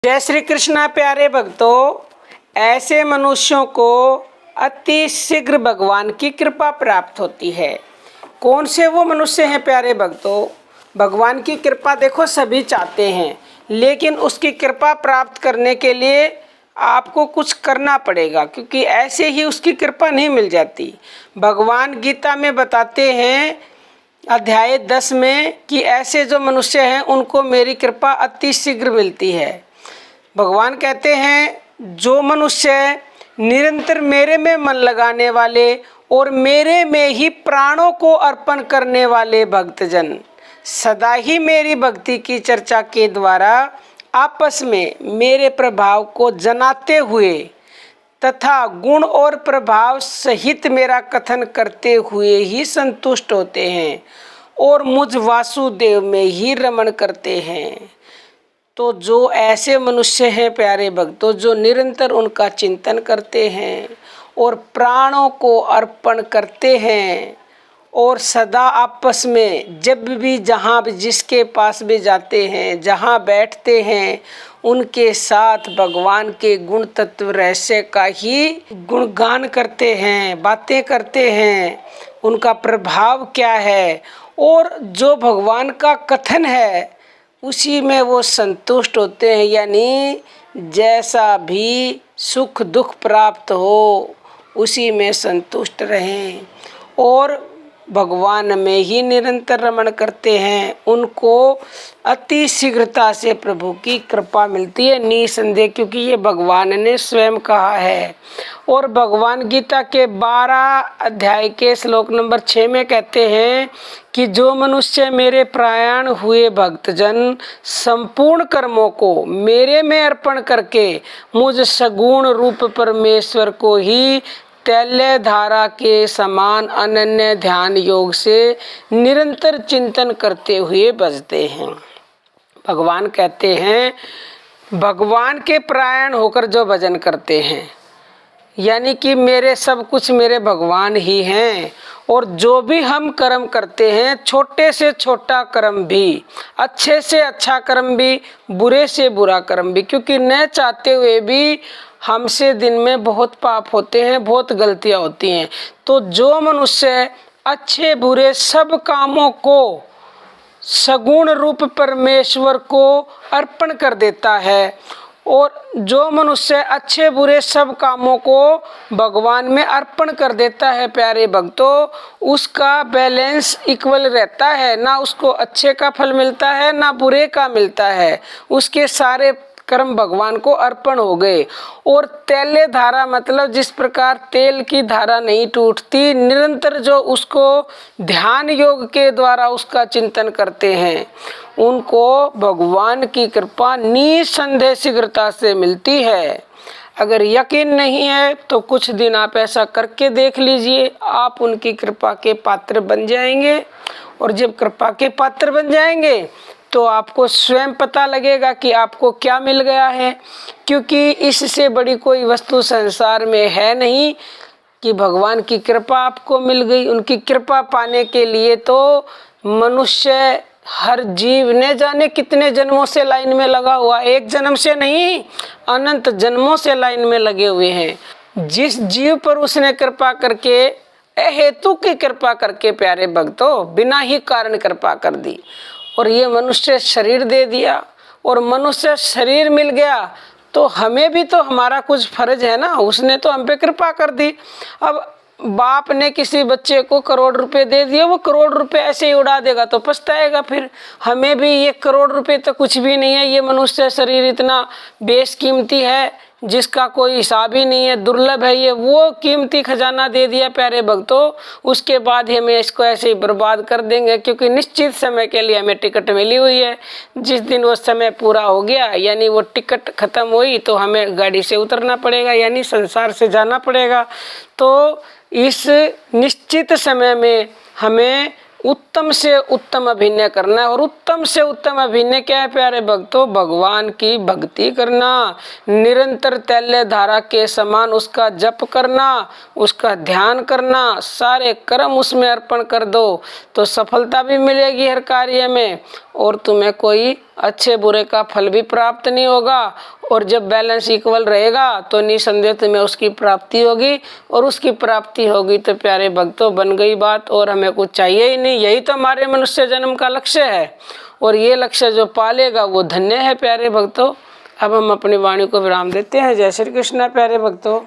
जय श्री कृष्णा प्यारे भक्तों, ऐसे मनुष्यों को अति शीघ्र भगवान की कृपा प्राप्त होती है। कौन से वो मनुष्य हैं प्यारे भक्तों? भगवान की कृपा देखो सभी चाहते हैं, लेकिन उसकी कृपा प्राप्त करने के लिए आपको कुछ करना पड़ेगा, क्योंकि ऐसे ही उसकी कृपा नहीं मिल जाती। भगवान गीता में बताते हैं अध्याय 10 में कि ऐसे जो मनुष्य हैं उनको मेरी कृपा अति शीघ्र मिलती है। भगवान कहते हैं जो मनुष्य निरंतर मेरे में मन लगाने वाले और मेरे में ही प्राणों को अर्पण करने वाले भक्तजन सदा ही मेरी भक्ति की चर्चा के द्वारा आपस में मेरे प्रभाव को जनाते हुए तथा गुण और प्रभाव सहित मेरा कथन करते हुए ही संतुष्ट होते हैं और मुझ वासुदेव में ही रमण करते हैं। तो जो ऐसे मनुष्य हैं प्यारे भक्तों, जो निरंतर उनका चिंतन करते हैं और प्राणों को अर्पण करते हैं और सदा आपस में जब भी जहाँ भी जिसके पास भी जाते हैं, जहाँ बैठते हैं, उनके साथ भगवान के गुण तत्व रहस्य का ही गुणगान करते हैं, बातें करते हैं, उनका प्रभाव क्या है और जो भगवान का कथन है उसी में वो संतुष्ट होते हैं। यानी जैसा भी सुख दुख प्राप्त हो उसी में संतुष्ट रहें और भगवान में ही निरंतर रमण करते हैं। उनको अति शीघ्रता से प्रभु की कृपा मिलती है निसंदेह, क्योंकि ये भगवान ने स्वयं कहा है। और भगवान गीता के 12 अध्याय के श्लोक नंबर 6 में कहते हैं कि जो मनुष्य मेरे प्रयाण हुए भक्तजन संपूर्ण कर्मों को मेरे में अर्पण करके मुझ सगुण रूप परमेश्वर को ही तैल्य धारा के समान अनन्य ध्यान योग से निरंतर चिंतन करते हुए बजते हैं। भगवान कहते हैं भगवान के प्रायण होकर जो भजन करते हैं, यानी कि मेरे सब कुछ मेरे भगवान ही हैं। और जो भी हम कर्म करते हैं, छोटे से छोटा कर्म भी, अच्छे से अच्छा कर्म भी, बुरे से बुरा कर्म भी, क्योंकि न चाहते हुए भी हमसे दिन में बहुत पाप होते हैं, बहुत गलतियां होती हैं। तो जो मनुष्य अच्छे बुरे सब कामों को सगुण रूप परमेश्वर को अर्पण कर देता है और जो मनुष्य अच्छे बुरे सब कामों को भगवान में अर्पण कर देता है प्यारे भक्तों, उसका बैलेंस इक्वल रहता है। ना उसको अच्छे का फल मिलता है ना बुरे का मिलता है, उसके सारे कर्म भगवान को अर्पण हो गए। और तैल्य धारा मतलब जिस प्रकार तेल की धारा नहीं टूटती, निरंतर जो उसको ध्यान योग के द्वारा उसका चिंतन करते हैं उनको भगवान की कृपा निसंदेह शीघ्रता से मिलती है। अगर यकीन नहीं है तो कुछ दिन आप ऐसा करके देख लीजिए, आप उनकी कृपा के पात्र बन जाएंगे। और जब कृपा के पात्र बन जाएंगे तो आपको स्वयं पता लगेगा कि आपको क्या मिल गया है, क्योंकि इससे बड़ी कोई वस्तु संसार में है नहीं कि भगवान की कृपा आपको मिल गई। उनकी कृपा पाने के लिए तो मनुष्य हर जीव ने जाने कितने जन्मों से लाइन में लगा हुआ, एक जन्म से नहीं अनंत जन्मों से लाइन में लगे हुए हैं। जिस जीव पर उसने कृपा करके अहेतु की कृपा करके प्यारे भक्तों बिना ही कारण कृपा कर दी और ये मनुष्य शरीर दे दिया और मनुष्य शरीर मिल गया, तो हमें भी तो हमारा कुछ फर्ज है ना, उसने तो हम पे कृपा कर दी। अब बाप ने किसी बच्चे को करोड़ रुपए दे दिए, वो करोड़ रुपए ऐसे ही उड़ा देगा तो पछताएगा फिर। हमें भी ये करोड़ रुपए तो कुछ भी नहीं है, ये मनुष्य शरीर इतना बेशकीमती है जिसका कोई हिसाब ही नहीं है, दुर्लभ है ये, वो कीमती खजाना दे दिया प्यारे भक्तों। उसके बाद हमें इसको ऐसे ही बर्बाद कर देंगे, क्योंकि निश्चित समय के लिए हमें टिकट मिली हुई है। जिस दिन वो समय पूरा हो गया यानी वो टिकट ख़त्म हुई तो हमें गाड़ी से उतरना पड़ेगा, यानी संसार से जाना पड़ेगा। तो इस निश्चित समय में हमें उत्तम से उत्तम अभिनय करना है। और उत्तम से उत्तम अभिनय क्या है प्यारे भक्तों? भगवान की भक्ति करना, निरंतर तैल्य धारा के समान उसका जप करना, उसका ध्यान करना, सारे कर्म उसमें अर्पण कर दो तो सफलता भी मिलेगी हर कार्य में, और तुम्हें कोई अच्छे बुरे का फल भी प्राप्त नहीं होगा। और जब बैलेंस इक्वल रहेगा तो निसंदेह तुम्हें उसकी प्राप्ति होगी, और उसकी प्राप्ति होगी तो प्यारे भक्तों बन गई बात, और हमें कुछ चाहिए ही नहीं। यही तो हमारे मनुष्य जन्म का लक्ष्य है, और ये लक्ष्य जो पालेगा वो धन्य है प्यारे भक्तों। अब हम अपनी वाणी को विराम देते हैं। जय श्री कृष्ण प्यारे भक्तों।